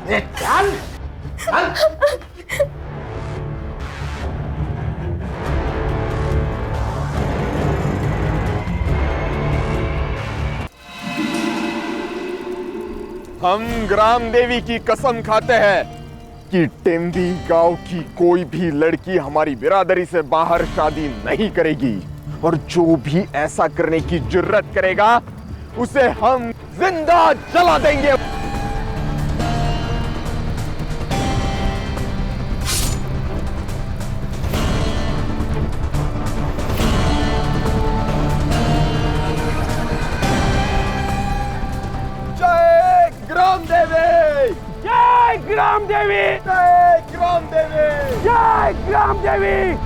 चल चल। हम ग्राम देवी की कसम खाते हैं कि टेम्बी गांव की कोई भी लड़की हमारी बिरादरी से बाहर शादी नहीं करेगी, और जो भी ऐसा करने की जुर्रत करेगा उसे हम जिंदा जला देंगे। जय ग्राम देवी, जय ग्राम देवी, जय ग्राम देवी, जय ग्राम देवी।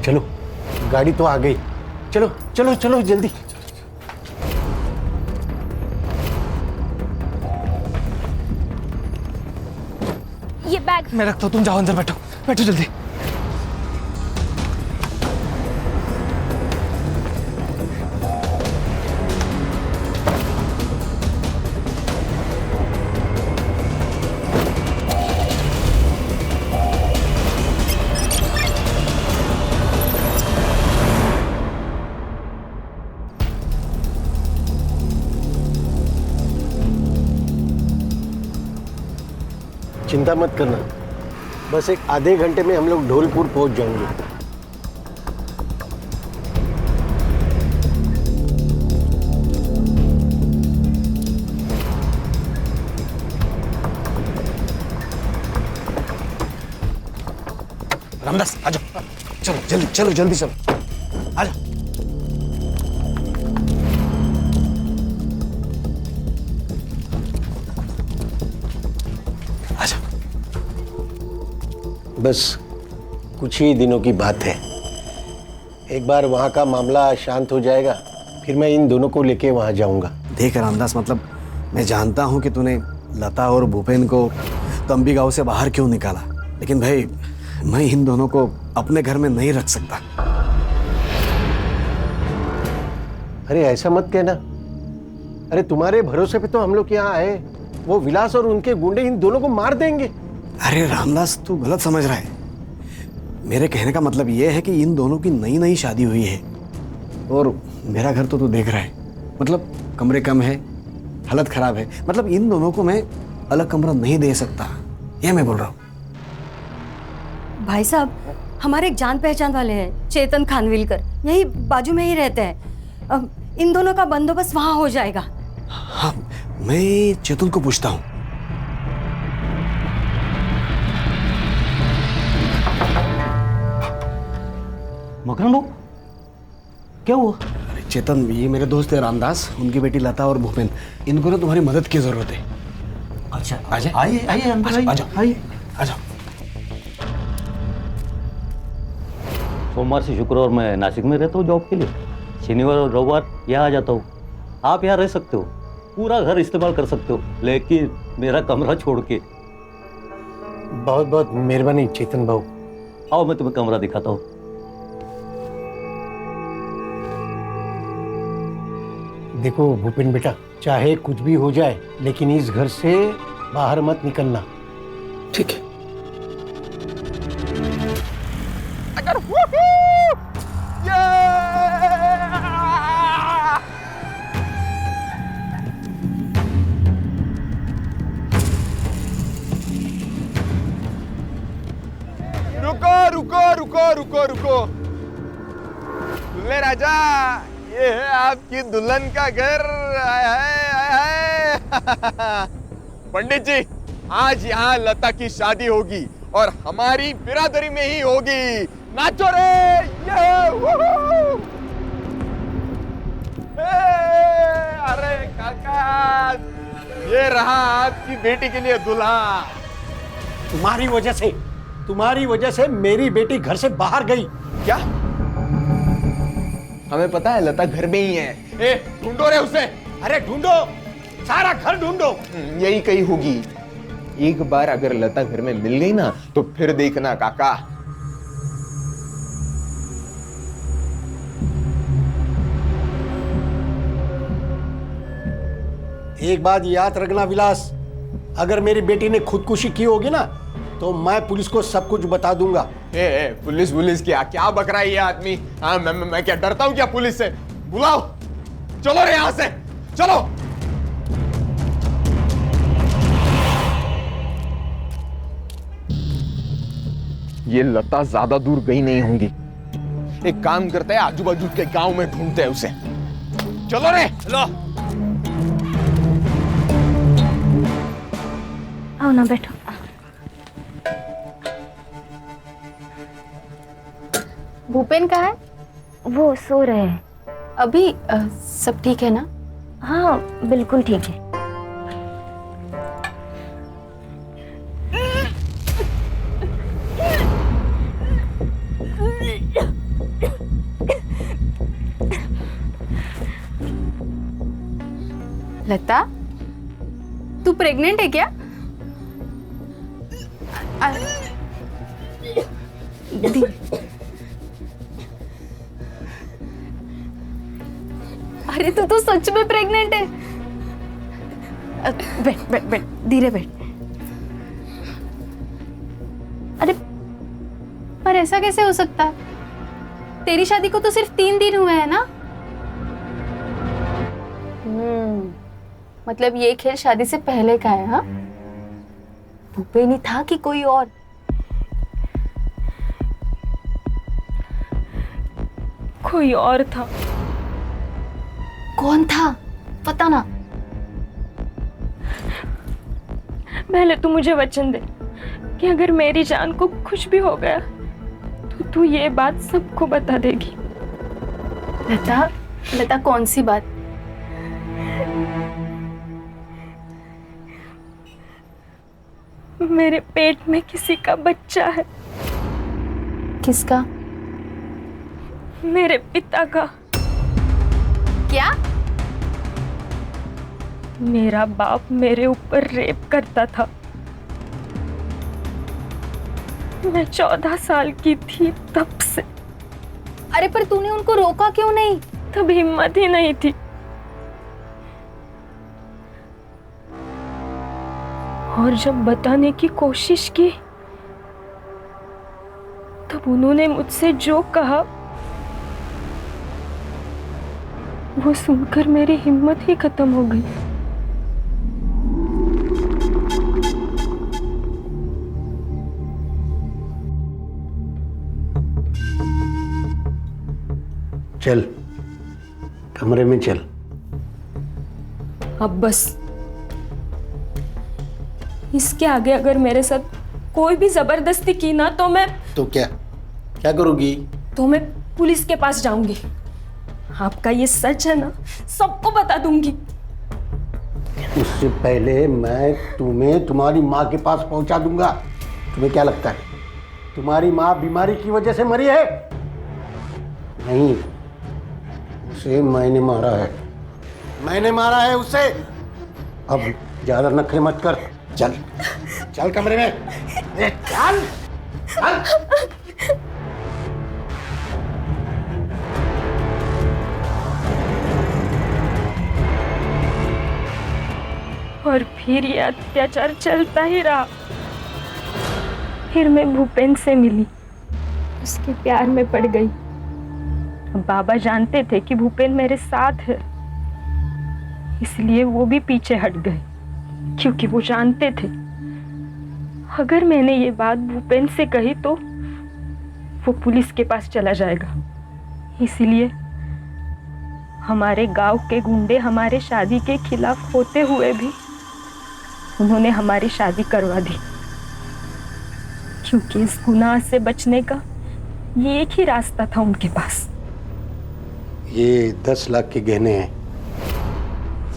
चलो, गाड़ी तो आ गई। चलो चलो चलो जल्दी। ये बैग मैं रखता हूँ, तुम जाओ अंदर बैठो, बैठो जल्दी। चिंता मत करना, बस एक आधे घंटे में हम लोग ढोलपुर पहुंच जाएंगे। रामदास आ जाओ, चलो जल्दी चलो, जल्दी चलो, आ जाओ। आ जाओ। बस कुछ ही दिनों की बात है, एक बार वहां का मामला शांत हो जाएगा, फिर मैं इन दोनों को लेके वहां जाऊंगा। देख रामदास, मतलब मैं जानता हूँ कि तूने लता और भूपेन को तंबी गांव से बाहर क्यों निकाला, लेकिन भाई मैं इन दोनों को अपने घर में नहीं रख सकता। अरे ऐसा मत कहना, अरे तुम्हारे भरोसे पे तो हम लोग यहाँ आए, वो विलास और उनके गुंडे इन दोनों को मार देंगे। अरे रामदास, तू गलत समझ रहा है। मेरे कहने का मतलब ये है कि इन दोनों की नई नई शादी हुई है, और मेरा घर तो तू देख रहा है, मतलब कमरे कम है, हालत खराब है, मतलब इन दोनों को मैं अलग कमरा नहीं दे सकता, ये मैं बोल रहा हूँ। भाई साहब, हमारे एक जान पहचान वाले हैं, चेतन खानविलकर, यही बाजू में ही रहते हैं। अब इन दोनों का बंदोबस्त वहां हो जाएगा। हाँ, मैं चेतन को पूछता हूँ। मकान बाबू, क्या हुआ? अरे चेतन, ये मेरे दोस्त है रामदास, उनकी बेटी लता और भूपेन, इनको ना तुम्हारी मदद की जरूरत है। अच्छा, आ जाए, आइए आइए अंकल, आ जाओ, आइए। आ जाओ। सोमवार से शुक्रवार मैं नासिक में रहता हूँ जॉब के लिए, शनिवार और रविवार यहाँ आ जाता हूँ। आप यहाँ रह सकते हो, पूरा घर इस्तेमाल कर सकते हो, लेकिन मेरा कमरा छोड़ के। बहुत बहुत मेहरबानी चेतन भाऊ। आओ मैं तुम्हें कमरा दिखाता हूँ। देखो भूपेन बेटा, चाहे कुछ भी हो जाए, लेकिन इस घर से बाहर मत निकलना। ठीक है। अगर रुको रुको रुको रुको रुको, दुल्हे राजा, ये है आपकी दुल्हन का घर। आय हाय आय हाय। पंडित जी, आज यहाँ लता की शादी होगी और हमारी बिरादरी में ही होगी। नाचो रे, ये अरे काका, ये रहा आपकी बेटी के लिए दूल्हा। तुम्हारी वजह से मेरी बेटी घर से बाहर गई। क्या? हमें पता है लता घर में ही है। ए, ढूंढो रे उसे। अरे ढूंढो, सारा घर ढूंढो। यही कहीं होगी। एक बार अगर लता घर में मिल गई ना, तो फिर देखना काका। एक बात याद रखना विलास, अगर मेरी बेटी ने खुदकुशी की होगी ना तो मैं पुलिस को सब कुछ बता दूंगा। पुलिस क्या बक रहा है ये आदमी? हाँ, मैं क्या डरता हूँ क्या पुलिस से? बुलाओ, चलो रे यहाँ से, चलो। ये लता ज्यादा दूर गई नहीं होंगी। एक काम करते हैं, आजू बाजू के गांव में ढूंढते हैं उसे। चलो रे, चलो। आओ ना, बैठो। भूपेन कहाँ है? वो सो रहे हैं। अभी सब ठीक है ना? हाँ, बिल्कुल ठीक है। लता, तू प्रेग्नेंट है क्या? अरे तू तो सच में प्रेग्नेंट है? बैठ बैठ बैठ, धीरे बैठ। अरे पर ऐसा कैसे हो सकता है? तेरी शादी को तो सिर्फ 3 दिन हुए हैं ना? मतलब ये खेल शादी से पहले का है? हाँ, भूपेन ही था कि कोई और? कोई और था। कौन था? पता ना। पहले तू मुझे वचन दे कि अगर मेरी जान को कुछ भी हो गया तो तू ये बात सबको बता देगी। लता, लता कौन सी बात? मेरे पेट में किसी का बच्चा है। किसका? मेरे पिता का। क्या? मेरा बाप मेरे ऊपर रेप करता था। मैं 14 साल की थी तब से। अरे पर तूने उनको रोका क्यों नहीं? तब हिम्मत ही नहीं थी। और जब बताने की कोशिश की तब उन्होंने मुझसे जो कहा वो सुनकर मेरी हिम्मत ही खत्म हो गई। चल, कमरे में चल। अब बस, इसके आगे अगर मेरे साथ कोई भी जबरदस्ती की ना तो मैं क्या करोगी? तो मैं पुलिस के पास जाऊंगी। आपका ये सच है ना, सबको बता दूंगी। उससे पहले मैं तुम्हें तुम्हारी माँ के पास पहुंचा दूंगा। तुम्हें क्या लगता है तुम्हारी माँ बीमारी की वजह से मरी है? नहीं, उसे मैंने मारा है उसे। अब ज्यादा नखरे मत कर। चल चल कमरे में। चल चल। और फिर ये अत्याचार चलता ही रहा। फिर मैं भूपेन से मिली, उसके प्यार में पड़ गई। बाबा जानते थे कि भूपेन मेरे साथ है, इसलिए वो भी पीछे हट गए, क्योंकि वो जानते थे अगर मैंने ये बात भूपेन से कही तो वो पुलिस के पास चला जाएगा। इसलिए हमारे गांव के गुंडे हमारे शादी के खिलाफ होते हुए भी उन्होंने हमारी शादी करवा दी, क्योंकि इस गुनाह से बचने का ये एक ही रास्ता था उनके पास। ये 10 लाख के गहने हैं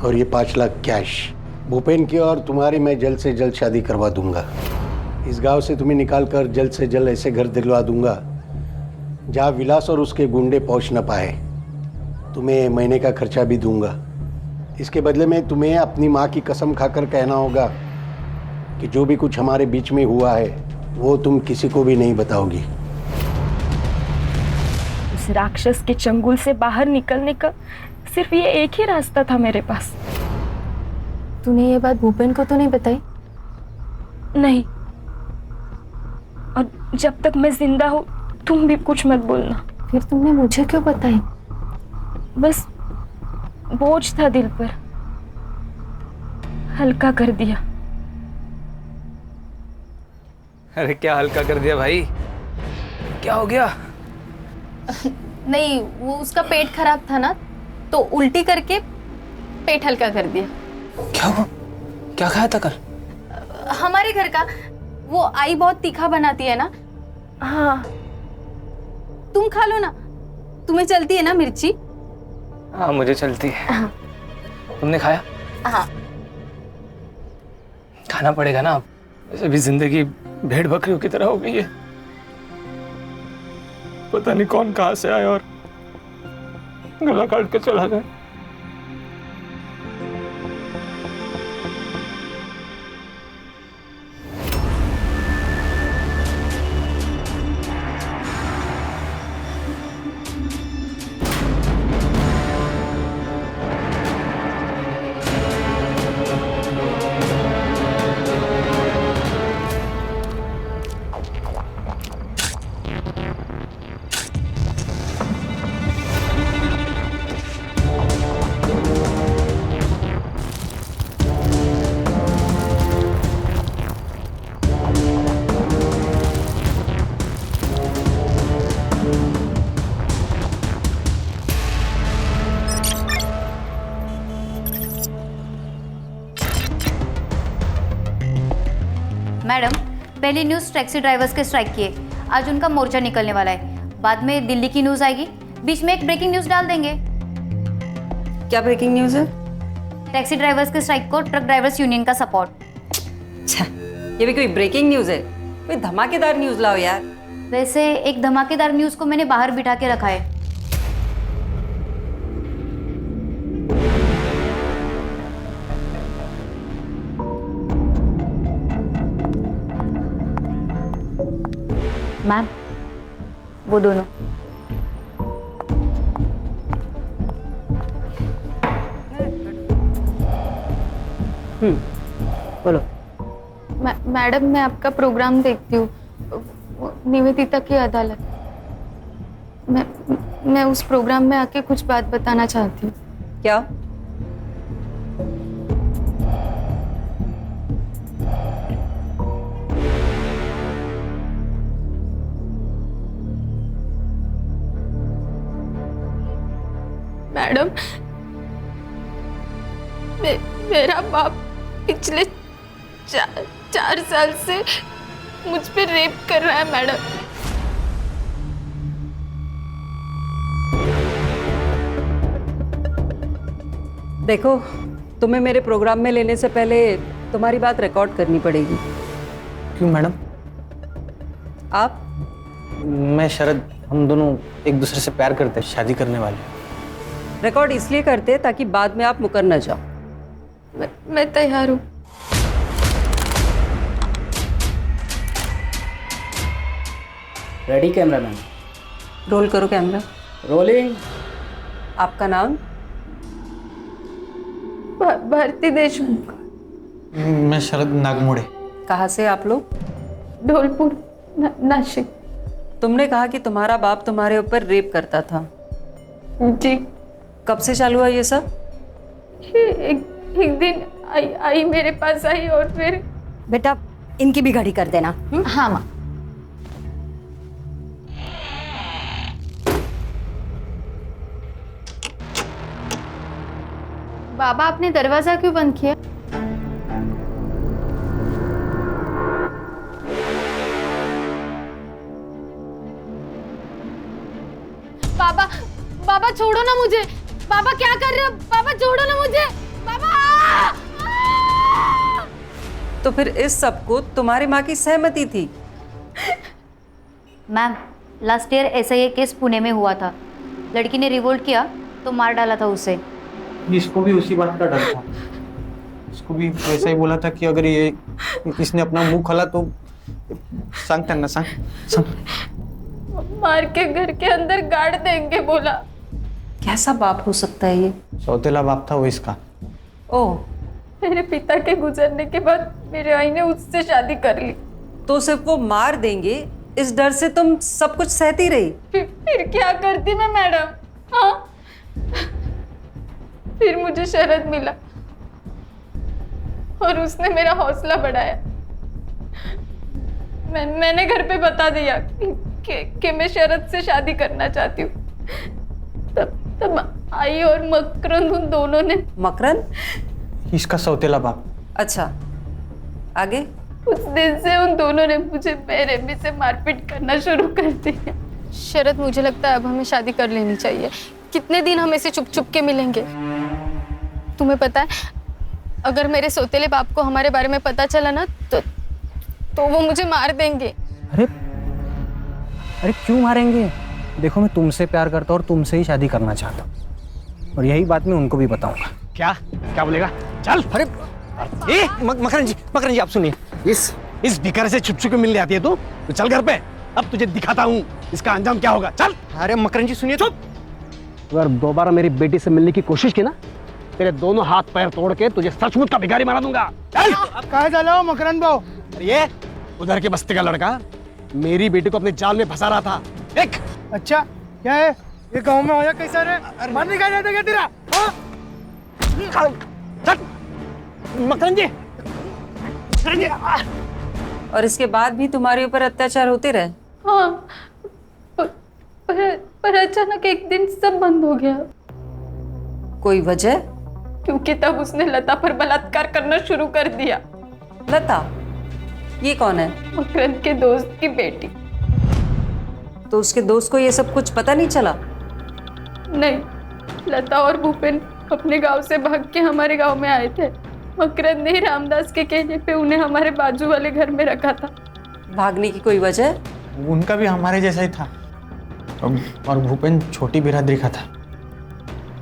और ये 5 लाख कैश। भूपेन की और तुम्हारी मैं जल्द से जल्द शादी करवा दूंगा। इस गांव से तुम्हें निकाल कर जल्द से जल्द ऐसे घर दिलवा दूंगा जहाँ विलास और उसके गुंडे पहुँच न पाए। तुम्हें महीने का खर्चा भी दूंगा। इसके बदले में तुम्हें अपनी माँ की कसम खाकर कहना होगा कि जो भी कुछ हमारे बीच में हुआ है वो तुम किसी को भी नहीं बताओगी। उस राक्षस के चंगुल से बाहर निकलने का सिर्फ ये एक ही रास्ता था मेरे पास। तूने ये बात भूपेन को तो नहीं बताई? नहीं, और जब तक मैं जिंदा हूँ तुम भी कुछ मत बोलना। फिर तुमने मुझे क्यों बताई? बस बोझ था दिल पर, हल्का कर दिया। अरे क्या हल्का कर दिया भाई, क्या हो गया? नहीं, वो उसका पेट खराब था ना, तो उल्टी करके पेट हल्का कर दिया। क्या हुआ? क्या खाया था कल? हमारे घर का वो आई बहुत तीखा बनाती है ना। हाँ, तुम खा लो ना, तुम्हें चलती है ना मिर्ची? हाँ मुझे चलती है। तुमने खाया? हाँ। खाना पड़ेगा ना, अब वैसे भी जिंदगी भेड़ बकरियों की तरह हो गई है। पता नहीं कौन कहां से आया और गला काट के चला गया। मैडम, पहली न्यूज़ टैक्सी ड्राइवर्स के स्ट्राइक की है। आज उनका मोर्चा निकलने वाला है। बाद में दिल्ली की न्यूज़ आएगी, बीच में एक ब्रेकिंग न्यूज़ डाल देंगे। क्या ब्रेकिंग न्यूज़ है? टैक्सी ड्राइवर्स के स्ट्राइक को ट्रक ड्राइवर्स यूनियन का सपोर्ट। अच्छा, ये भी कोई ब्रेकिंग न्यूज़ है? कोई धमाकेदार न्यूज़ लाओ यार। वैसे एक धमाकेदार न्यूज़ को मैंने बाहर बिठा के रखा है। मैम, वो दोनों। बोलो। मैडम, मैं आपका प्रोग्राम देखती हूँ, निवेदिता की अदालत। मैं उस प्रोग्राम में आके कुछ बात बताना चाहती हूँ। क्या? मैडम, मेरा बाप पिछले 4 साल से मुझ पे रेप कर रहा है मैडम। देखो, तुम्हें मेरे प्रोग्राम में लेने से पहले तुम्हारी बात रिकॉर्ड करनी पड़ेगी। क्यों मैडम? आप? मैं शरद, हम दोनों एक दूसरे से प्यार करते हैं, शादी करने वाले। रिकॉर्ड इसलिए करते ताकि बाद में आप मुकर न जाओ। मैं तैयार हूँ। Ready cameraman? रोल करो कैमरा। रोलिंग। आपका नाम? भारती देशमुख। मैं शरद नागमोड़े। कहाँ से आप लोग? ढोलपुर, नासिक। तुमने कहा कि तुम्हारा बाप तुम्हारे ऊपर रेप करता था। जी। कब से चालू हुआ ये सब? एक दिन आई मेरे पास आई और फिर। बेटा, इनकी भी घड़ी कर देना। हाँ माँ। बाबा, आपने दरवाजा क्यों बंद किया? बाबा, बाबा छोड़ो ना मुझे। बाबा क्या कर रहे हो? बाबा छोड़ो ना मुझे। बाबा! तो फिर इस सब को तुम्हारी माँ की सहमति थी? मैम, लास्ट ईयर ऐसा ही केस पुणे में हुआ था। लड़की ने रिवोल्ट किया तो मार डाला था उसे। इसको भी उसी बात का डर था। इसको भी वैसा ही बोला था कि अगर ये इसने अपना मुंह खोला तो सांग त्यांना सांग। मार के घर के अंदर गाड़ देंगे बोला। कैसा बाप हो सकता है ये? सौतेला बाप था वो इसका। ओह, मेरे पिता के गुजरने के बाद मेरे आई ने उससे शादी कर ली। तो सिर्फ वो मार देंगे इस डर से तुम सब कुछ सहती रही? फिर क्या करती मैं मैडम? हाँ, फिर मुझे शरद मिला और उसने मेरा हौसला बढ़ाया। मैंने घर पे बता दिया कि मैं शरद से शादी करना चाहती हूँ। तब आई और मकरंद उन दोनों ने। मकरंद? इसका सौतेला बाप। अच्छा, आगे? उस दिन से उन दोनों ने मुझे बेरहमी से मारपीट करना शुरू कर दिया। शरद, मुझे लगता है अब हमें शादी कर लेनी चाहिए। कितने दिन हम ऐसे चुप चुप के मिलेंगे? तुम्हें पता है, अगर मेरे सौतेले बाप को हमारे बारे में पता चला ना तो वो मुझे मार देंगे। अरे क्यों मारेंगे? देखो, मैं तुमसे प्यार करता हूँ और तुमसे ही शादी करना चाहता हूँ, और यही बात मैं उनको भी बताऊंगा। क्या बोलेगा? चल। अरे मकरन जी आप सुनिए, इस भिखारी से छुप छुप के मिलने आती है तू? तो चल घर पे, अब तुझे दिखाता हूँ इसका अंजाम क्या होगा। चल। अरे मकरन जी सुनिए। चुप। अगर दोबारा मेरी बेटी से मिलने की कोशिश की ना, तेरे दोनों हाथ पैर तोड़ के तुझे सचमुच का भिखारी बना दूंगा। चल। अब कहाँ जा रहे हो मकरन भाऊ? ये उधर के बस्ती का लड़का मेरी बेटी को अपने जाल में फंसा रहा था। देख। अच्छा, क्या है ये? गांव में आया कैसा रे? मन निकाल जाता क्या तेरा? मकरन जी। और इसके बाद भी तुम्हारे ऊपर अत्याचार होते रहे? हाँ, पर अचानक एक दिन सब बंद हो गया। कोई वजह? क्योंकि तब उसने लता पर बलात्कार करना शुरू कर दिया। लता? ये कौन है? मकरंद के दोस्त की बेटी। तो उसके दोस्त को ये सब कुछ पता नहीं चला? नहीं, लता और भूपेन अपने गांव से भाग के हमारे गांव में आए थे। मकरंद ने रामदास के कहने पे उन्हें हमारे बाजू वाले घर में रखा था। भागने की कोई वजह? उनका भी हमारे जैसा ही था, और भूपेन छोटी बिरादरी का था।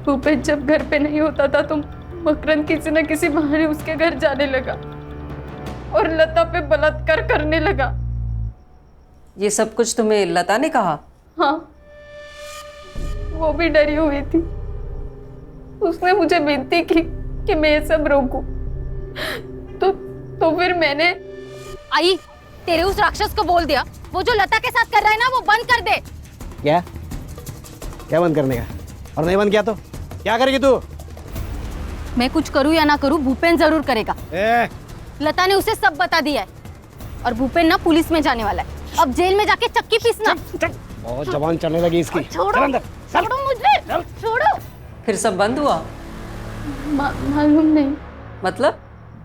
भूपेन जब घर पे नहीं होता था तो मकरंद किसी न किसी बहाने उसके घर जाने लगा और लता पे बलात्कार करने लगा। ये सब कुछ तुम्हें लता ने कहा? हाँ, वो भी डरी हुई थी। उसने मुझे विनती की कि मैं ये सब रोकूं। तो फिर मैंने। आई, तेरे उस राक्षस को बोल दिया वो जो लता के साथ कर रहा है ना वो बंद कर दे। क्या बंद करने का? और नहीं बंद किया तो क्या करेगी तू? मैं कुछ करूं या ना करूं, भूपेन जरूर करेगा। लता ने उसे सब बता दिया है, और भूपेन ना पुलिस में जाने वाला है। अब जेल में जाके चक्की पीसना। बहुत जबान चलने लगी इसकी। छोड़ो मुझे, छोड़ो। फिर सब बंद हुआ? मालूम नहीं। मतलब?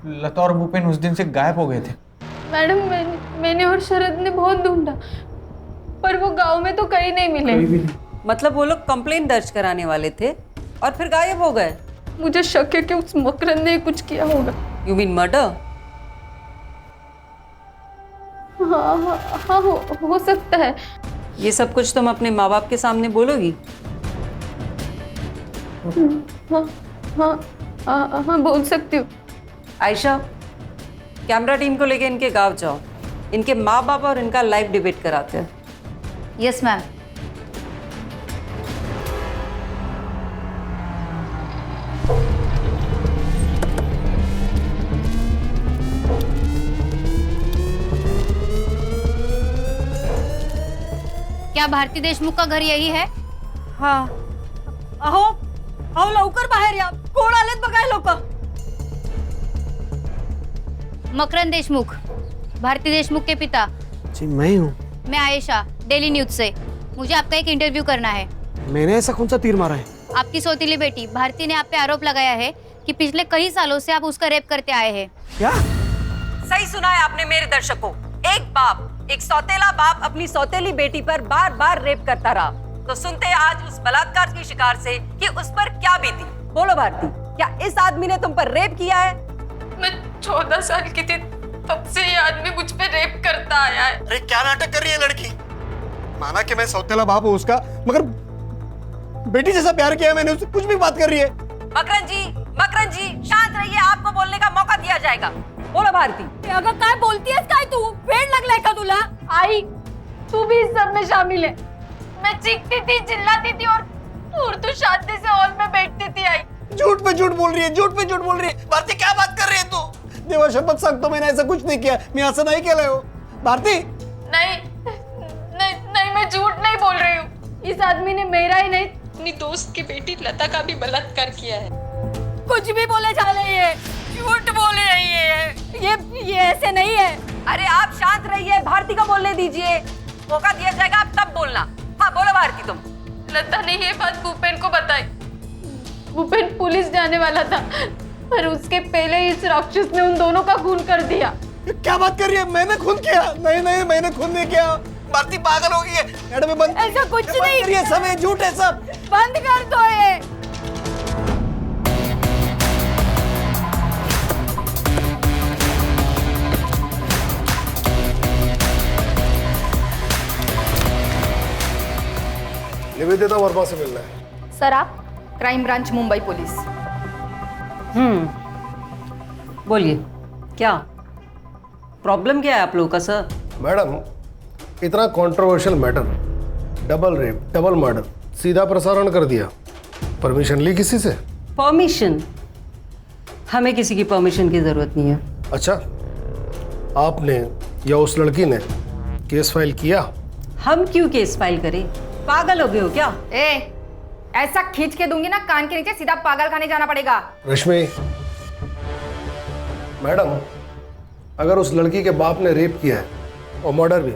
लता और भूपेन उस दिन से गायब हो गए थे। मैडम, मैंने और शरद ने बहुत ढूंढा, पर वो गांव में तो कहीं नहीं मिले। मतलब वो लोग कंप्लेंट दर्ज कराने वाले थे और फिर गायब हो गए? मुझे शक है कि उस मकरंद ने कुछ किया होगा। You mean murder? हाँ, हो सकता है। ये सब कुछ तुम अपने माँ बाप के सामने बोलोगी? हाँ, बोल सकती हूँ। आयशा, कैमरा टीम को लेके इनके गांव जाओ, इनके माँ बाप और इनका लाइव डिबेट कराते हैं। Yes ma'am. क्या भारती देशमुख का घर यही है? हाँ। अहो लवकर बाहेर या, कोण आलेत बघाय लोक। मकरंद देशमुख, भारती देशमुख के पिता। जी मैं हूँ। मैं आयशा, डेली न्यूज से। मुझे आपका एक इंटरव्यू करना है। मैंने ऐसा कौन सा तीर मारा है? आपकी सौतीली बेटी भारती ने आप पे आरोप लगाया है कि पिछले कई सालों से आप उसका रेप करते आए हैं। क्या? सही सुना है आपने मेरे दर्शकों। एक बाप, एक सौतेला बाप अपनी सौतेली बेटी पर बार बार रेप करता रहा। तो सुनते हैं आज उस बलात्कार की शिकार से कि उस पर क्या बीती। बोलो भारती, क्या इस आदमी ने तुम पर रेप किया है? मैं 14 साल की थी तब से ये आदमी मुझ पे रेप करता आया है। अरे क्या नाटक कर रही है लड़की? माना कि मैं सौतेला बाप हूँ उसका, मगर बेटी जैसा प्यार किया है मैंने उससे, कुछ भी बात कर रही है। मकरन जी शांत रहिए, आपको बोलने का मौका दिया जाएगा। बोलो भारती। अगं काय बोलतीयस काय तू? वेड लागलाय का तुला? आई, तू भी इस सब में शामिल है। मैं चीखती थी, चिल्लाती थी और तू शांति से हॉल में बैठती थी। आई, झूठ पे झूठ बोल रही है, झूठ पे झूठ बोल रही है। भारती क्या बात कर देवा शपथ सांगतो मैंने ऐसा कुछ नहीं किया, मैं असं नाही केलंय हो. भारती नहीं नहीं नहीं, मैं झूठ नहीं बोल रही हूँ. इस आदमी ने मेरा ही नहीं, अपनी दोस्त की बेटी लता का भी बलात्कार किया है. कुछ भी बोले जा रही है, झूठ बोल रही है. ये ऐसे नहीं है. अरे आप शांत रहिए, भारती को बोलने दीजिए. मौका दिया जाएगा आप तब बोलना. हाँ बोलो भारती तुम. लता ने ये बात भूपेन को बताई. भूपेन पुलिस जाने वाला था, पर उसके पहले इस राक्षस ने उन दोनों का खून कर दिया. क्या बात कर रही है? मैंने खून किया? नहीं नहीं, मैंने खून नहीं किया. भारती पागल हो गई है. मैडम बंद. ऐसा कुछ नहीं. ये सब है, झूठ है सब. बंद कर दो ये. निवेदिता वर्मा से मिलना है. सर आप क्राइम ब्रांच मुंबई पुलिस. बोलिए क्या प्रॉब्लम क्या है आप लोगों का सर? मैडम, इतना controversial matter, double rape, double murder, सीधा प्रसारण कर दिया. परमिशन ली किसी से? परमिशन? हमें किसी की परमिशन की जरूरत नहीं है. अच्छा, आपने या उस लड़की ने केस फाइल किया? हम क्यों केस फाइल करें? पागल हो गए हो क्या? ऐसा खींच के दूंगी ना कान के नीचे, सीधा पागल खाने जाना पड़ेगा. रश्मि मैडम, अगर उस लड़की के बाप ने रेप किया है और मर्डर भी,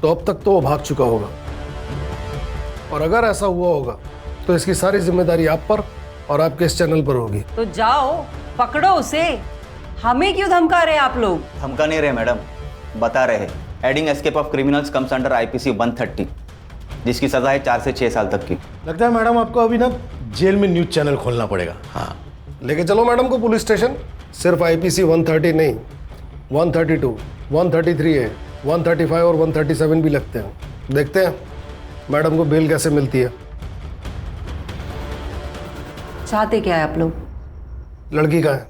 तो अब तक तो वो भाग चुका होगा. और अगर ऐसा हुआ होगा तो इसकी सारी जिम्मेदारी आप पर और आपके इस चैनल पर होगी. तो जाओ पकड़ो उसे. हमें क्यों धमका रहे हैं आप लोग? धमका नहीं रहे मैडम, बता रहे. Adding escape of criminals comes under IPC 130, जिसकी सजा है 4 से 6 साल तक की. लगता है मैडम आपको अभी ना जेल में न्यूज चैनल खोलना पड़ेगा. हाँ, लेके चलो मैडम को पुलिस स्टेशन. सिर्फ आईपीसी 130 नहीं, 132, 133 है, 135 और 137 भी लगते हैं. देखते हैं मैडम को बेल कैसे मिलती है. चाहते क्या है आप लोग? लड़की का है.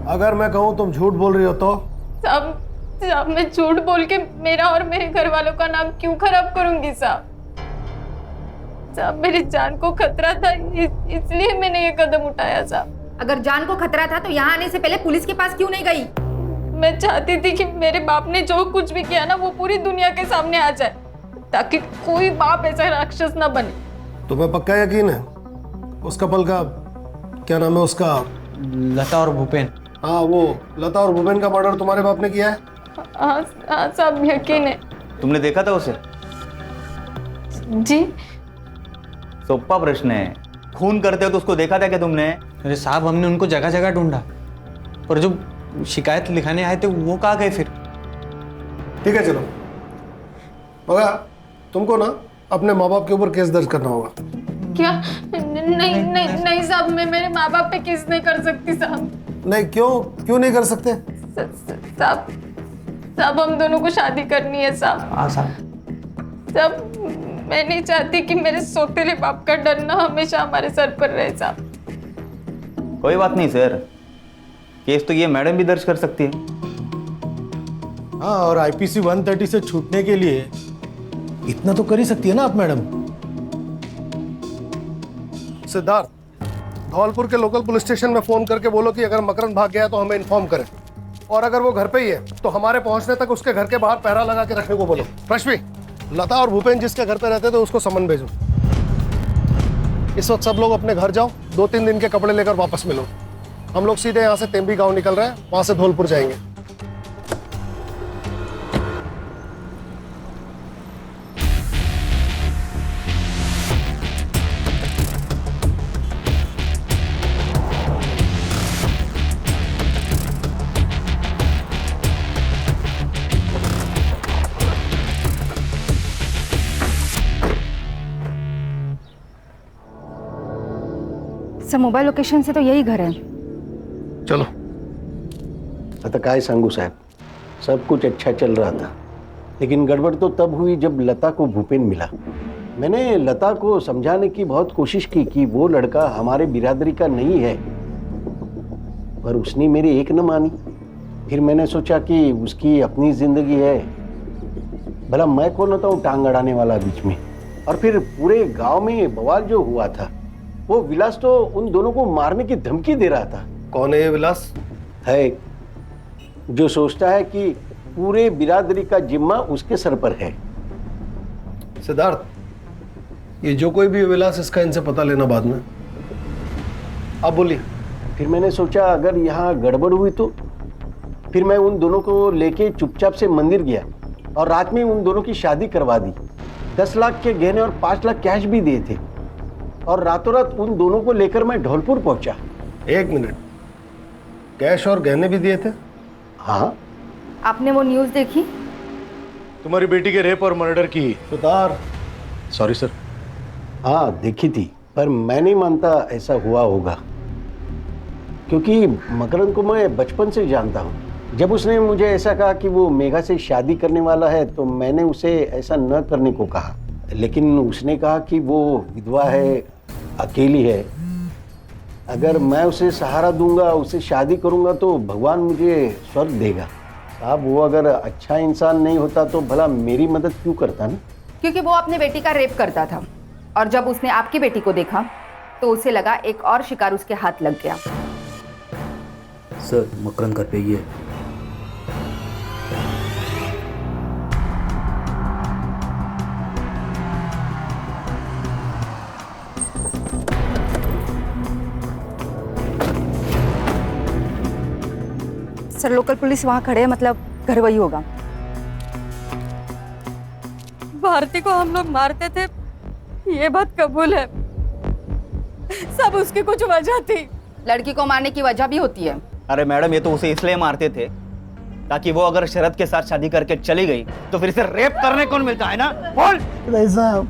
अगर मैं कहूँ तुम झूठ बोल रही हो तो? साहब मैं झूठ बोल के मेरा और मेरे घर वालों का नाम क्यों खराब करूंगी साहब? साहब मेरी जान को खतरा था, इसलिए मैंने ये कदम उठाया साहब. अगर जान को खतरा था तो यहाँ आने से पहले पुलिस के पास क्यों नहीं गई? मैं चाहती थी कि मेरे बाप ने जो कुछ भी किया ना वो पूरी दुनिया के सामने आ जाए, ताकि कोई बाप ऐसा राक्षस ना बने. तुम्हें पक्का यकीन है? उसका पल का क्या नाम है उसका? लता और भूपेन. हाँ, वो लता और भूपेन का मर्डर तुम्हारे बाप ने किया है? हाँ साहब यकीन है. तुमने देखा था उसे? जी. सोप्पा प्रश्न है. खून करते हो तो उसको देखा था क्या तुमने? अरे साहब, हमने उनको जगह जगह ढूंढा, पर जो शिकायत लिखाने आए थे वो कहाँ गए फिर? ठीक है चलो, मगर तुमको ना अपने माँ बाप के ऊपर केस दर्ज करना होगा. क्या? नहीं नहीं नहीं साहब, मैं मेरे माँ बाप पे केस नहीं कर सकती साहब. नहीं, क्यों नहीं कर सकते? साहब हम दोनों को शादी करनी है साहब. हाँ साहब. साहब मैं नहीं चाहती कि मेरे सौतेले बाप का डर ना हमेशा हमारे सर पर रहे साहब. कोई बात नहीं सर, केस तो ये मैडम भी दर्ज कर सकती है. हाँ, और आईपीसी 130 से छूटने के लिए इतना तो कर ही सकती है ना आप मैडम. सिद्धार्थ, धौलपुर के लोकल पुलिस स्टेशन में फोन करके बोलो कि अगर मकरंद भाग गया तो हमें इन्फॉर्म करें, और अगर वो घर पे ही है तो हमारे पहुंचने तक उसके घर के बाहर पहरा लगा के रखने को बोलो. रश्मि, लता और भूपेन जिसके घर पे रहते थे उसको समन भेजो. इस वक्त सब लोग अपने घर जाओ, 2-3 दिन के कपड़े लेकर वापस मिलो. हम लोग सीधे यहाँ से तेम्बी गांव निकल रहे हैं, वहां से धौलपुर जाएंगे. सर मोबाइल लोकेशन से तो यही घर है. चलो. आता काय सांगू साहब, सब कुछ अच्छा चल रहा था, लेकिन गड़बड़ तो तब हुई जब लता को भूपेन मिला. मैंने लता को समझाने की बहुत कोशिश की कि वो लड़का हमारे बिरादरी का नहीं है, पर उसने मेरी एक न मानी. फिर मैंने सोचा कि उसकी अपनी जिंदगी है, भला मैं कौन होता हूँ टांग अड़ाने वाला बीच में. और फिर पूरे गांव में बवाल जो हुआ था, वो विलास तो उन दोनों को मारने की धमकी दे रहा था. कौन है ये विलास? है जो सोचता है कि पूरे बिरादरी का जिम्मा उसके सर पर है। सिद्धार्थ, ये जो कोई भी विलास, इसका इनसे पता लेना बाद में। अब बोलिए। फिर मैंने सोचा अगर यहाँ गड़बड़ हुई तो फिर मैं उन दोनों को लेके चुपचाप से मंदिर गया और रात में उन दोनों की शादी करवा दी। 10 लाख के गहने और 5 लाख कैश भी दिए थे और रातों रात उन दोनों को लेकर मैं धौलपुर पहुंचा। 1 मिनट, कैश और गहने भी दिए थे? हाँ। आपने वो न्यूज़ देखी? तुम्हारी बेटी के रेप और मर्डर की। सुतार। Sorry sir. हाँ देखी थी, पर मैं नहीं मानता ऐसा हुआ होगा, क्योंकि मकरंद को मैं बचपन से जानता हूँ। जब उसने मुझे ऐसा कहा कि वो मेघा से शादी करने वाला है तो मैंने उसे ऐसा न करने को कहा, लेकिन उसने कहा कि वो विधवा है, अकेली है, अगर मैं उसे सहारा दूंगा, उसे शादी करूंगा तो भगवान मुझे स्वर्ग देगा। साहब वो अगर अच्छा इंसान नहीं होता तो भला मेरी मदद क्यों करता ना? क्योंकि वो अपने बेटी का रेप करता था और जब उसने आपकी बेटी को देखा तो उसे लगा एक और शिकार उसके हाथ लग गया। सर मकरंद घर पे ही है। सर लोकल पुलिस वहाँ खड़े हैं, मतलब घर वही होगा। भारती को हम लोग मारते थे, ये बात कबूल है। सब उसकी कुछ वजह थी। लड़की को मारने की वजह भी होती है। अरे मैडम, ये तो उसे इसलिए मारते थे ताकि वो अगर शरद के साथ शादी करके चली गई तो फिर इसे रेप करने कौन मिलता है ना? बोल। नहीं साहब,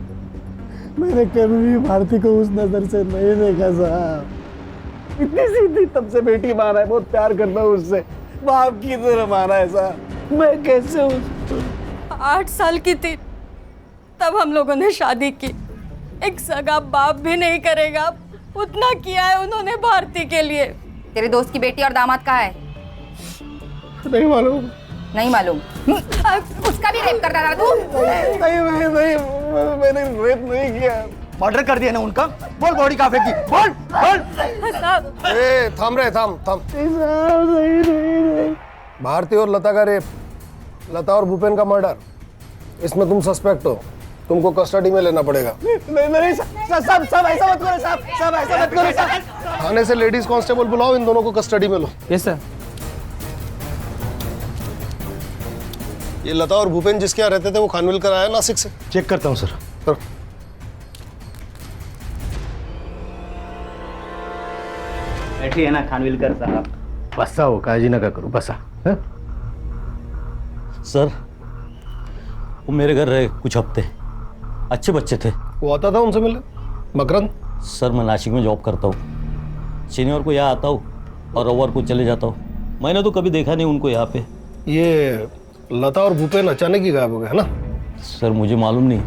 मैंने कभी भी भारती को उस नजर से नहीं देखा साहब। इतनी सीधी तब से बेटी माना है, बहुत प्यार करता हूँ उससे, बाप की तरह माना है साहब। मैं कैसे 8 साल की थी तब हम लोगों ने शादी की। एक सगा बाप भी नहीं करेगा उतना किया है उन्होंने भारती के लिए। तेरे दोस्त की बेटी और दामाद कहाँ है? नहीं मालूम। नहीं मालूम? उसका भी रेप करता था तू? नहीं, मैंने रेप नहीं किया। मर्डर कर दिया ना उनका? बोल बॉडी कहाँ फेंकी? बोल बोल। ए, थाम रहे, थाम। भारती और लता का रेप, लता और भूपेन का मर्डर, इसमें तुम सस्पेक्ट हो, तुमको कस्टडी में लेना पड़ेगा। नहीं साहब, ऐसा मत करो साहब, ऐसा मत करो साहब। थाने से लेडीज कांस्टेबल बुलाओ, इन दोनों को कस्टडी में लो। Yes sir. ये लता और भूपेन जिसके यहाँ रहते थे वो खानविलकर आया नासिक से? चेक करता हूँ सर। करो। बैठिए ना खानविलकर साहब। बसा हो, काजी ना करो, बसा। सर वो मेरे घर रहे कुछ हफ्ते, अच्छे बच्चे थे। वो आता था उनसे मिलने? मकरंद? सर मैं नासिक में जॉब करता हूँ, शनिवार को यहाँ आता हूँ और रविवार को चले जाता हूँ। मैंने तो कभी देखा नहीं उनको यहाँ पे। ये लता और भूपेन अचानक ही गायब हो गए है ना? सर मुझे मालूम नहीं,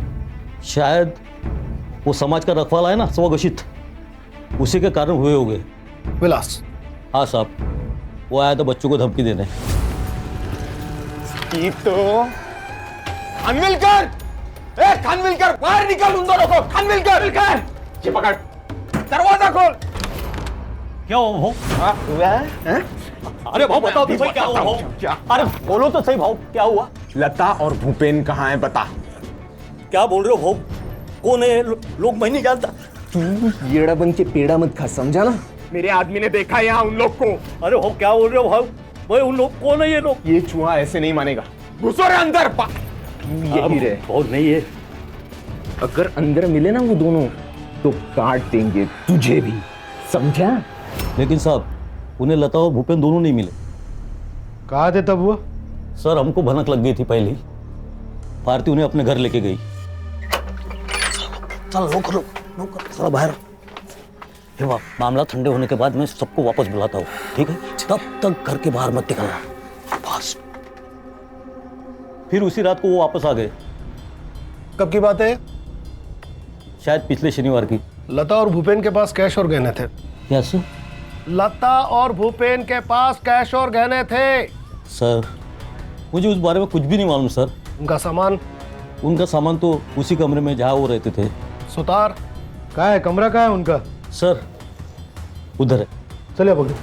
शायद वो समाज का रखवाला है ना, स्वघोषित, उसी के कारण हुए होंगे। विलास? हाँ साहब, वो आया था बच्चों को धमकी देने। तो खानविलकर, ए खानविलकर, बाहर निकल उन दोनों को। खानविलकर, ये पकड़, दरवाजा खोल। क्या हुआ भाव? अरे भाव बताओ तो सही, क्या हुआ भाव? क्या? अरे बोलो तो सही भाव, क्या हुआ? लता और भूपेन कहाँ है बता। क्या बोल रहे हो भाव? कौन है लोग? मैं नहीं जानता। तू येड़ा बन के पेड़ा मत खा, समझा ना? मेरे आदमी ने देखा यहाँ उन लोग को। अरे भाव क्या बोल रहे हो भाव? भाई उन लोग कौन है? ये लोग? ये चूहा ऐसे नहीं मानेगा, घुसो रे अंदर। यही रहे। बहुत नहीं है, अगर अंदर मिले ना वो दोनों तो काट देंगे तुझे भी, समझा? लेकिन साहब उन्हें लता और भूपेन दोनों नहीं मिले। कहाँ थे तब वो? सर हमको भनक लग गई थी पहले ही, भारती उन्हें अपने घर लेके गई। चल लो चलो बाहर। फिर मामला ठंडे होने के बाद मैं सबको वापस बुलाता हूँ, ठीक है? तब तक घर के बाहर मत निकलना बस। फिर उसी रात को वो वापस आ गए। कब की बात है? शायद पिछले शनिवार की। लता और भूपेन के पास कैश और गहने थे। क्या सर? लता और भूपेन के पास कैश और गहने थे। सर मुझे उस बारे में कुछ भी नहीं मालूम सर। उनका सामान? उनका सामान तो उसी कमरे में जहाँ वो रहते थे। सुतार? कहाँ है कमरा? कहाँ है उनका? सर उधर है। चलिए पकड़ो।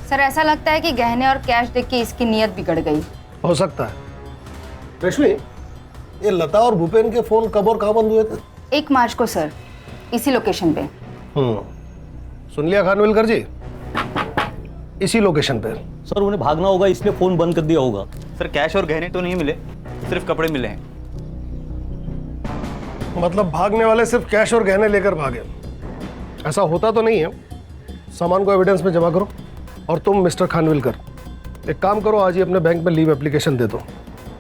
सर ऐसा लगता है कि गहने और कैश देख के इसकी नीयत बिगड़ गई। हो सकता है। रश्मि, ये लता और भूपेन के फोन कब और कहाँ बंद हुए थे? 1 मार्च को सर, इसी लोकेशन पे। सुन लिया खानविलकर जी, इसी लोकेशन पे। सर उन्हें भागना होगा इसलिए फोन बंद कर दिया होगा। सर कैश और गहने तो नहीं मिले, सिर्फ कपड़े मिले हैं। मतलब भागने वाले सिर्फ कैश और गहने लेकर भागे? ऐसा होता तो नहीं है। सामान को एविडेंस में जमा करो। और तुम मिस्टर खानविलकर, एक काम करो, आज ही अपने बैंक में लीव एप्लीकेशन दे दो,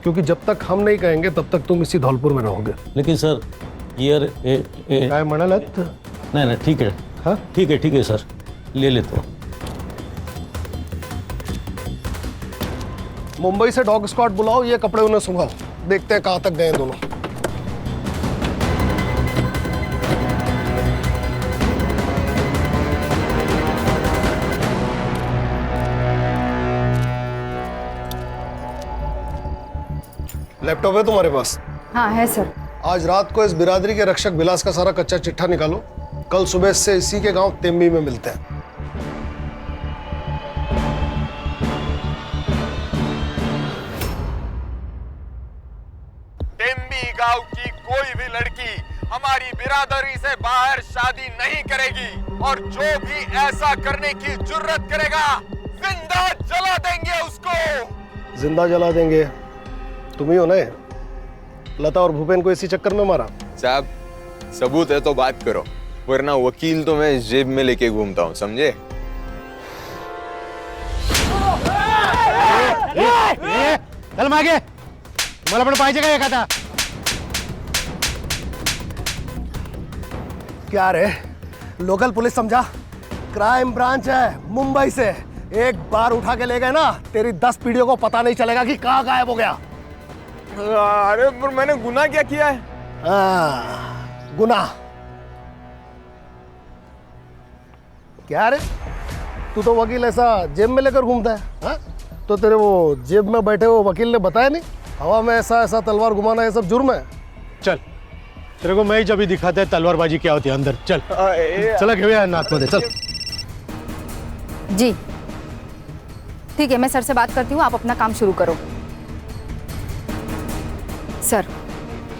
क्योंकि जब तक हम नहीं कहेंगे तब तक तुम इसी धौलपुर में रहोगे। लेकिन सर ये काय म्हणालात? नहीं ठीक है। हाँ ठीक है सर, ले लेता हूँ। मुंबई से डॉग स्क्वाड बुलाओ, ये कपड़े उन्हें सुंघाओ, देखते हैं कहाँ तक गए दोनों। लैपटॉप है तुम्हारे पास? हाँ है सर। आज रात को इस बिरादरी के रक्षक विलास का सारा कच्चा चिट्ठा निकालो। कल सुबह से इसी के गांव तेम्बी में मिलते हैं। तेम्बी गांव की कोई भी लड़की हमारी बिरादरी से बाहर शादी नहीं करेगी, और जो भी ऐसा करने की जुर्रत करेगा जिंदा जला देंगे उसको। जिंदा जला देंगे? तुम ही हो ना? लता और भूपेन को इसी चक्कर में मारा? साहब सबूत है तो बात करो, वरना वकील तो मैं जेब में लेके घूमता हूँ, समझे? चल मागे, मला पण पाहिजे का एखादा? क्या रे, लोकल पुलिस समझा? क्राइम ब्रांच है मुंबई से। एक बार उठा के ले गए ना, तेरी 10 पीढ़ियों को पता नहीं चलेगा कि कहाँ गायब हो गया। अरे पर मैंने गुनाह क्या किया है? गुनाह क्या रे? तू तो वकील ऐसा जेब में लेकर घूमता है, हाँ? तो तेरे वो जेब में बैठे वो वकील ने बताया नहीं हवा में ऐसा तलवार घुमाना ये सब जुर्म है? चल तेरे को मैं ही जब ही दिखाता है तलवारबाजी क्या होती है अंदर। चल चला घेऊया नाथ मध्ये, चल। जी ठीक है, मैं सर से बात करती हूँ, आप अपना काम शुरू करो। सर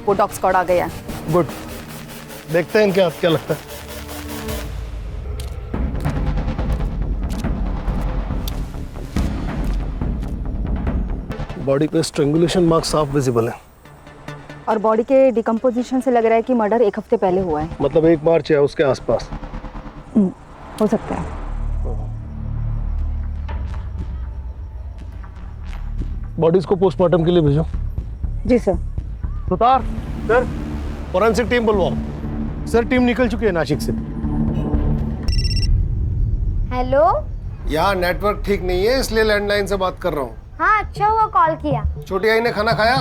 वो डॉग स्क्वाड आ गया। गुड, देखते हैं इनके हाथ क्या लगता है। बॉडी पे स्ट्रेंगुलेशन मार्क साफ विजिबल है, और बॉडी के डिकम्पोजिशन से लग रहा है कि मर्डर 1 हफ्ते पहले हुआ है। मतलब 1 मार्च है उसके आसपास। हो सकता है। बॉडीज को पोस्टमार्टम के लिए भेजो। जी sir. Sutar sir, forensic team बुलवाओ। सर टीम निकल चुकी है नासिक से। हेलो, यहाँ नेटवर्क ठीक नहीं है इसलिए लैंडलाइन से बात कर रहा हूँ। हाँ अच्छा हुआ कॉल किया। छोटी आई ने खाना खाया?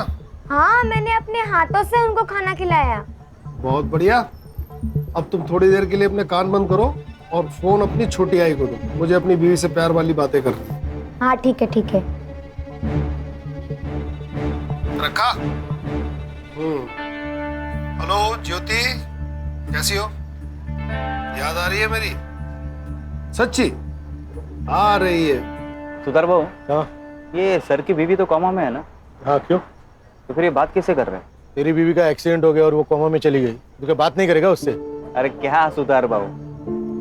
हाँ मैंने अपने हाथों से उनको खाना खिलाया। बहुत बढ़िया। अब तुम थोड़ी देर के लिए अपने कान बंद करो और फोन अपनी छोटी आई को दो, मुझे अपनी बीवी से प्यार वाली बातें करनी। हाँ ठीक है ठीक है। रखा। हेलो ज्योति, कैसी हो? याद आ रही है मेरी? सच्ची आ रही है। सुधार बाबू, हाँ ये सर की बीवी तो कोमा में है ना? हाँ क्यों? तो फिर ये बात कैसे कर रहे हैं? तेरी बीवी का एक्सीडेंट हो गया और वो कोमा में चली गई, तो क्या बात नहीं करेगा उससे? अरे क्या सुधार बाबू,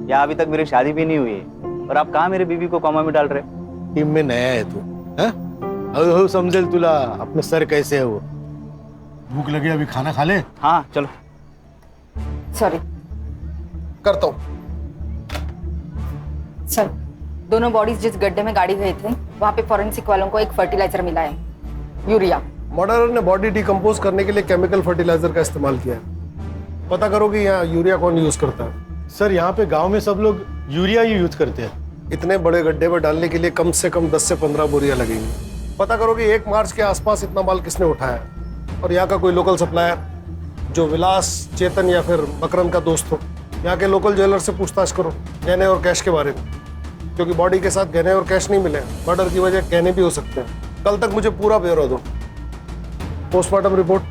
यहाँ अभी तक मेरी शादी भी नहीं हुई है और आप कहाँ मेरी बीवी को कोमा में डाल रहे? टीम में नया है तू, हळूहळू समझेल तुला अपने सर कैसे है वो। भूख लगी, अभी खाना खा ले। हाँ चलो। सॉरी। करता हूँ। सर दोनों बॉडीज जिस गड्ढे में गाड़ी गई थी वहाँ पे फॉरेंसिक वालों को एक फर्टिलाइजर मिला है, यूरिया। मर्डरर ने बॉडी डिकम्पोज करने के लिए केमिकल फर्टिलाइजर का इस्तेमाल किया है। पता करो कि यहाँ यूरिया कौन यूज करता है। सर यहाँ पे गांव में सब लोग यूरिया ही यूज करते हैं। इतने बड़े गड्ढे में डालने के लिए कम से कम 10 से 15 बोरियां लगेंगी। पता करो कि 1 मार्च के आसपास इतना माल किसने उठाया, और यहाँ का कोई लोकल सप्लायर जो विलास, चेतन या फिर मकरंद का दोस्त हो। यहाँ के लोकल ज्वेलर से पूछताछ करो गहने और कैश के बारे में, क्योंकि बॉडी के साथ गहने और कैश नहीं मिले। मर्डर की वजह गहने भी हो सकते हैं। कल तक मुझे पूरा ब्यौरा दो। पोस्टमार्टम रिपोर्ट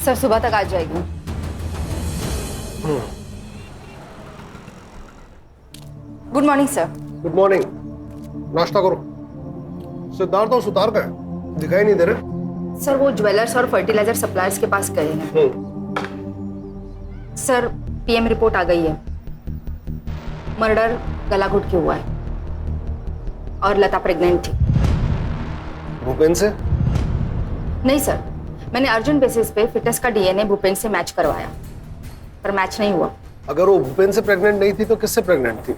सर सुबह तक आ जाएगी। Good morning sir. Good morning. नाश्ता करो। सिद्धार्थ और सुतार का है, दिखाई नहीं दे रहे। सर वो ज्वेलर्स और फर्टिलाइजर सप्लायर्स के पास गए हैं। सर पीएम रिपोर्ट आ गई है। मर्डर गला घुट के हुआ है और लता प्रेग्नेंट थी। भूपेन से? नहीं सर, मैंने अर्जेंट बेसिस पे फिटनेस का डीएनए भूपेन से मैच करवाया, पर मैच नहीं हुआ। अगर वो भूपेन से प्रेग्नेंट नहीं थी तो किससे प्रेग्नेंट थी?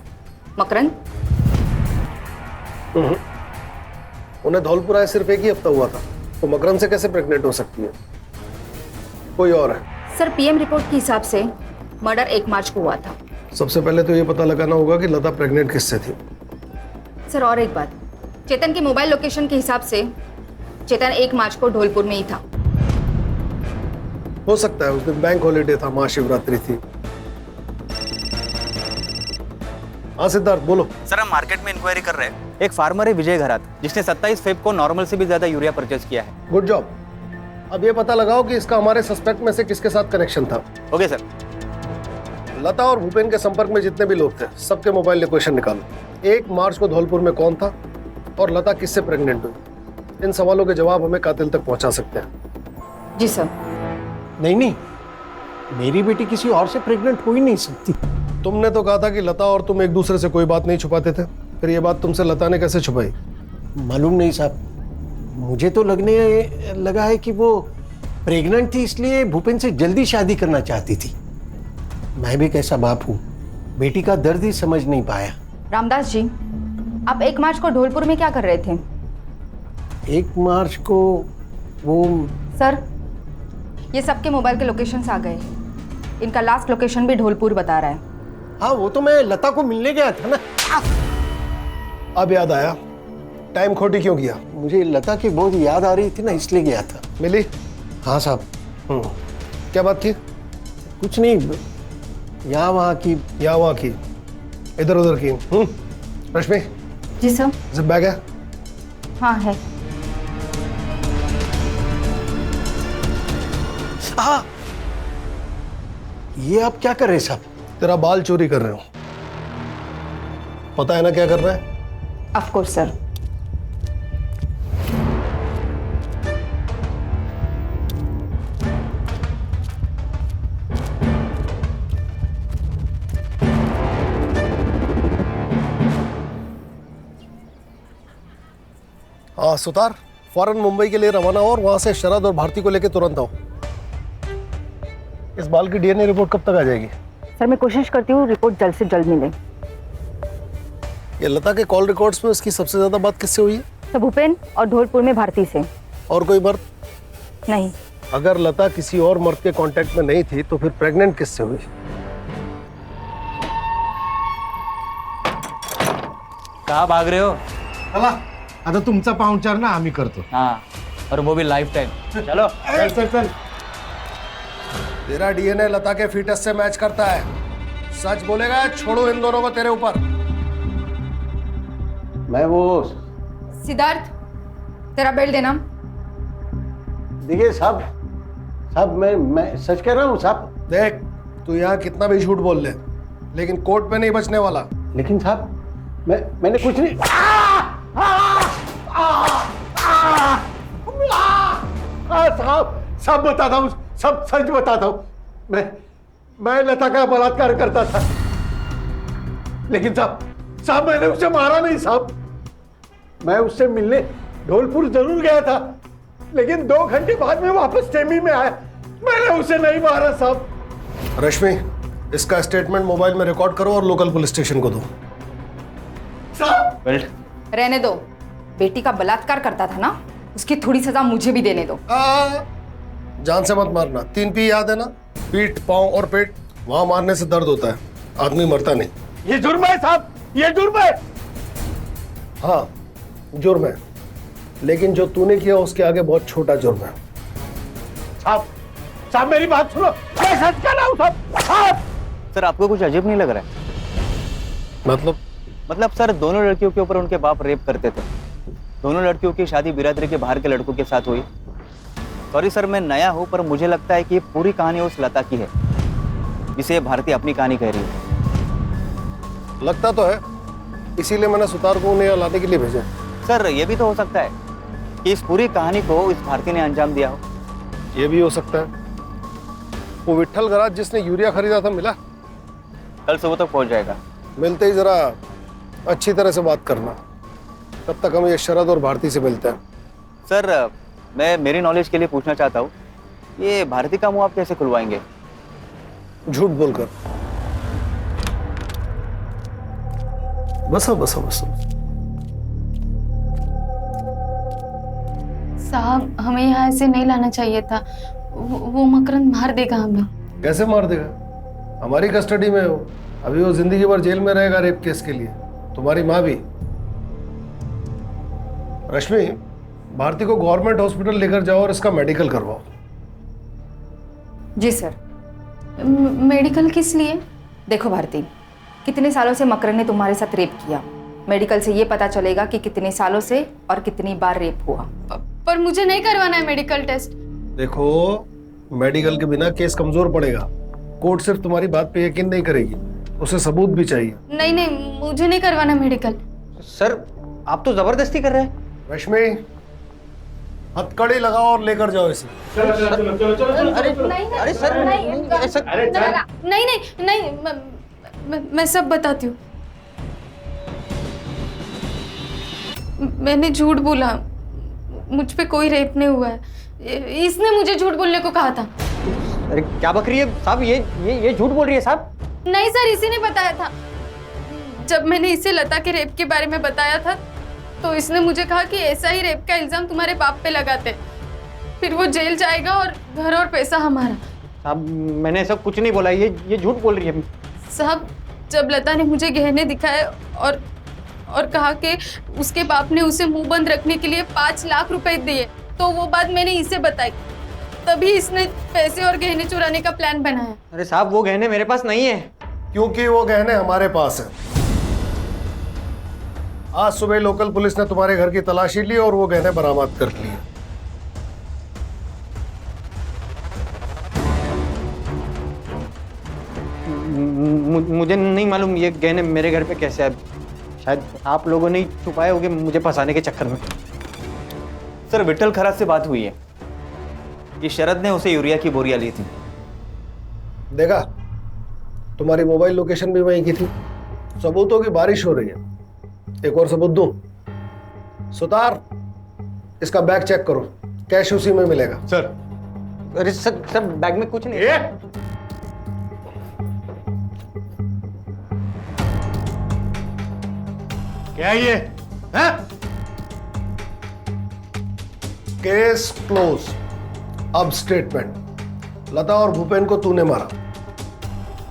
मकरंद। उन्हें धौलपुर आए सिर्फ एक ही हफ्ता हुआ था, तो मकरंद से कैसे प्रेग्नेंट हो सकती है? कोई और है? सर पीएम रिपोर्ट के हिसाब से मर्डर 1 मार्च को हुआ था। सबसे पहले तो ये पता लगाना होगा कि लता प्रेग्नेंट किससे थी। सर और एक बात, चेतन के मोबाइल लोकेशन के हिसाब से चेतन 1 मार्च को धौलपुर में ही था। हो सकता है उस दिन बैंक हॉलीडे था, महाशिवरात्रि थी। हाँ सिद्धार्थ बोलो। सर हम मार्केट में इंक्वायरी कर रहे हैं। एक फार्मर है विजय घरात, जिसने 27 फेब को नॉर्मल से भी ज्यादा यूरिया परचेज किया है। Good job. अब ये पता लगाओ कि इसका हमारे सस्पेक्ट में से किसके साथ कनेक्शन था। Okay sir. लता और भूपेन के संपर्क में जितने भी लोग थे, सबके मोबाइल लोकेशन निकालो। 1 मार्च को धौलपुर में कौन था और लता किससे प्रेग्नेंट हुई? इन सवालों के जवाब हमें कातिल तक पहुंचा सकते हैं। जी सर। नहीं, मेरी बेटी किसी और से प्रेग्नेंट हो ही नहीं सकती। तुमने तो कहा था कि लता और तुम एक दूसरे से कोई बात नहीं छुपाते थे, फिर ये बात तुमसे लता ने कैसे छुपाई? मालूम नहीं साहब, मुझे तो लगने लगा है कि वो प्रेग्नेंट थी, इसलिए भूपेन से जल्दी शादी करना चाहती थी। मैं भी कैसा बाप हूँ, बेटी का दर्द ही समझ नहीं पाया। रामदास जी, आप 1 मार्च को धौलपुर में क्या कर रहे थे? 1 मार्च को वो... सर ये सबके मोबाइल के लोकेशंस आ गए। इनका लास्ट लोकेशन भी धौलपुर बता रहा है। हाँ वो तो मैं लता को मिलने गया था ना। अब याद आया, टाइम खोटी क्यों किया? मुझे लता की बहुत याद आ रही थी ना, इसलिए गया था। मिली? हाँ साहब। क्या बात की? कुछ नहीं, यहाँ वहाँ की। यहाँ वहाँ की, इधर उधर की। रश्मि। जी सर। जिप बैग है? हाँ है। हाँ, ये आप क्या कर रहे हैं साहब? तेरा बाल चोरी कर रहे हो। पता है ना क्या कर रहा है? Of course sir. हाँ सुतार, फौरन मुंबई के लिए रवाना हो और वहां से शरद और भारती को लेकर तुरंत आओ। इस बाल की डीएनए रिपोर्ट कब तक आ जाएगी? सर मैं कोशिश करती हूँ रिपोर्ट जल्द से जल्द मिले। ये लता के कॉल रिकॉर्ड्स में उसकी सबसे ज्यादा बात किससे हुई है? सर भूपेन और धौलपुर में भारती से। और कोई मर्द? नहीं। अगर लता किसी और मर्द के कांटेक्ट में नहीं थी तो फिर प्रेग्नेंट किससे हुई? कहाँ भाग रहे हो? चला आता तुमचा पाहुणचार ना आम्ही करतो। हाँ, और वो भी लाइफ टाइम। चलो चल चल चल। तेरा डीएनए लता के फीटस से मैच करता है। सच बोलेगा, छोड़ो इन दोनों को तेरे ऊपर। मैं वो... सिद्धार्थ, तेरा बेल्ट देना। देखिए साहब मैं सच कह रहा हूँ साहब। देख, तू यहाँ कितना भी झूठ बोल ले, लेकिन कोर्ट में नहीं बचने वाला। लेकिन साहब मैंने कुछ नहीं... साहब बताता हूँ, सब सच बताता हूँ। मैं लता का बलात्कार करता था, लेकिन साहब मैंने उसे मारा नहीं साहब। मैं उससे मिलने धौलपुर जरूर गया था, लेकिन 2 घंटे बाद में वापस टेमी में आया। मैंने उसे नहीं मारा साहब। रश्मि, इसका स्टेटमेंट मोबाइल में रिकॉर्ड करो और लोकल पुलिस स्टेशन को दो। साहब बेल्ट रहने दो। बेटी का बलात्कार करता था ना, उसकी थोड़ी सजा मुझे भी देने दो। जान से मत मारना। 3 P याद है ना? पीठ, पांव और पेट। वहां मारने से दर्द होता है, आदमी मरता नहीं। ये जुर्म है साहब, ये जुर्म है। हाँ जुर्म है, लेकिन जो तूने किया उसके आगे बहुत छोटा जुर्म है। साहब मेरी बात सुनो, मैं सच कह रहा हूँ साहब। सर आपको कुछ अजीब नहीं लग रहा है? मतलब सर दोनों लड़कियों के ऊपर उनके बाप रेप करते थे। दोनों लड़कियों की शादी बिरादरी के बाहर के लड़कों के साथ हुई। सॉरी सर, मैं नया हूँ, पर मुझे लगता है कि ये पूरी कहानी उस लता की है जिसे भारती अपनी कहानी कह रही है। लगता तो है, इसीलिए मैंने सुतार को उन्हें यहाँ लाने के लिए भेजा। सर ये भी तो हो सकता है कि इस पूरी कहानी को इस भारती ने अंजाम दिया हो। ये भी हो सकता है। वो विट्ठल गराज जिसने यूरिया खरीदा था मिला? कल सुबह तक पहुंच जाएगा। मिलते ही जरा अच्छी तरह से बात करना, तब तक हम ये शरद और भारती से मिलते हैं। सर मैं मेरी नॉलेज के लिए पूछना चाहता हूँ, ये भारती का मुंह आप कैसे खुलवाएंगे? झूठ बोलकर। बसा बसा बसा। साहब हमें यहाँ ऐसे नहीं लाना चाहिए था, वो मकरंद मार देगा हमें। कैसे मार देगा? हमारी कस्टडी में हो, अभी वो जिंदगी भर जेल में रहेगा रेप केस के लिए, तुम्हारी माँ भी। रश्मि, भारती को गवर्नमेंट हॉस्पिटल लेकर जाओ और इसका मेडिकल करवाओ। जी सर। मेडिकल किस लिए? देखो भारती, कितने सालों से मकरंद ने तुम्हारे साथ रेप किया, मेडिकल से ये पता चलेगा कि कितने सालों से और कितनी बार रेप हुआ। पर मुझे नहीं करवाना है मेडिकल टेस्ट। देखो, मेडिकल के बिना केस कमजोर पड़ेगा। कोर्ट सिर्फ तुम्हारी बात पे यकीन नहीं करेगी, उसे सबूत भी चाहिए। नहीं नहीं, मुझे नहीं करवाना मेडिकल। सर आप तो जबरदस्ती कर रहे हैं। रश्मि, हथकड़ी लगाओ और लेकर जाओ इसे। अरे सर नहीं, मैं सब बताती हूँ। मैंने झूठ बोला, मुझ पे कोई रेप नहीं हुआ है। इसने मुझे झूठ बोलने को कहा था। अरे क्या बक रही है साहब, ये झूठ बोल रही है साहब। नहीं सर, इसी ने बताया था। जब मैंने इसे लता के रेप के बारे में बताया था तो इसने मुझे कहा कि ऐसा ही रेप का इल्जाम तुम्हारे बाप पे लगाते, फिर वो जेल जाएगा और घर और पैसा हमारा। साहब मैंने ऐसा कुछ नहीं बोला, ये झूठ बोल रही है। साहब जब लता ने मुझे गहने दिखाए और कहा कि उसके बाप ने उसे मुंह बंद रखने के लिए 5 लाख रुपए दिए, तो वो बात मैंने इसे बताई, तभी इसने पैसे और गहने चुराने का प्लान बनाया। अरे साहब वो गहने मेरे पास नहीं है। क्योंकि वो गहने हमारे पास है। आज सुबह लोकल पुलिस ने तुम्हारे घर की तलाशी ली और वो गहने बरामद कर लिए। मुझे नहीं मालूम ये गहने मेरे घर पे कैसे आए। शायद आप लोगों ने छुपाए होंगे मुझे फंसाने के चक्कर में। सर विट्ठल खराज से बात हुई है कि शरद ने उसे यूरिया की बोरियां ली थी। देखा, तुम्हारी मोबाइल लोकेशन भी वहीं की थी। सबूतों की बारिश हो रही है। एक और सबूत दूं? सुतार, इसका बैग चेक करो, कैश उसी में मिलेगा। सर अरे सर बैग में कुछ नहीं है। क्या ये है? Case close. अब स्टेटमेंट। लता और भूपेन को तूने मारा।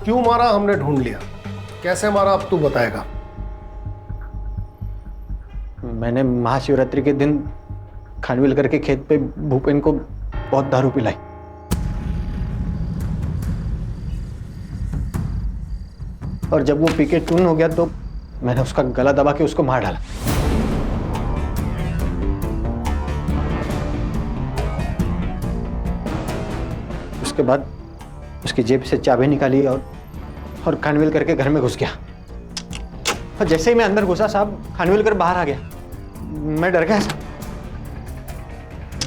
क्यों मारा हमने ढूंढ लिया, कैसे मारा अब तू बताएगा। मैंने महाशिवरात्रि के दिन खानविलकर के खेत पे भूपेन को बहुत दारू पिलाई। और जब वो पी के टून हो गया तो मैंने उसका गला दबा के उसको मार डाला। उसके बाद उसकी जेब से चाबी निकाली और खानविलकर के घर में घुस गया। और जैसे ही मैं अंदर घुसा साहब, खानविलकर बाहर आ गया। मैं डर गया साहब,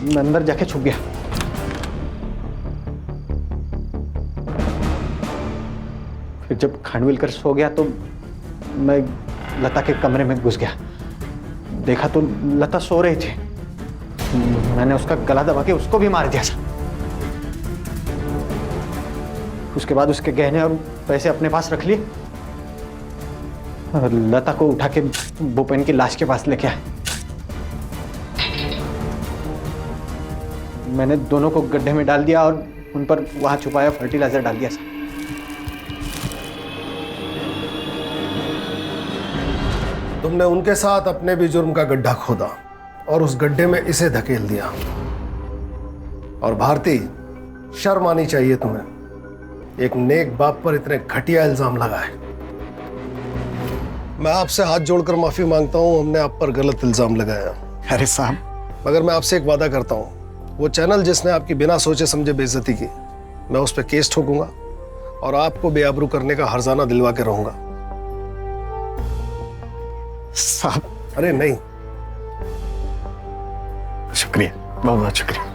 मैं अंदर जाके छुप गया। फिर जब खानविलकर सो गया तो मैं लता के कमरे में घुस गया। देखा तो लता सो रही थी। मैंने उसका गला दबा के उसको भी मार दिया था। उसके बाद उसके गहने और पैसे अपने पास रख लिए और लता को उठा के भूपेन की लाश के पास लेके आए। मैंने दोनों को गड्ढे में डाल दिया और उन पर वहां छुपाया फर्टिलाइजर डाल दिया। तुमने उनके साथ अपने भी जुर्म का गड्ढा खोदा और उस गड्ढे में इसे धकेल दिया। और भारती, शर्म आनी चाहिए तुम्हें, एक नेक बाप पर इतने घटिया इल्जाम लगाए। मैं आपसे हाथ जोड़कर माफी मांगता हूं, हमने आप पर गलत इल्जाम लगाया। अरे साहब, मगर मैं आपसे एक वादा करता हूं, वो चैनल जिसने आपकी बिना सोचे समझे बेइज्जती की, मैं उस पर केस ठोकूंगा और आपको बेआबरू करने का हर्जाना दिलवा के रहूंगा। साहब। अरे नहीं, शुक्रिया, बहुत बहुत शुक्रिया।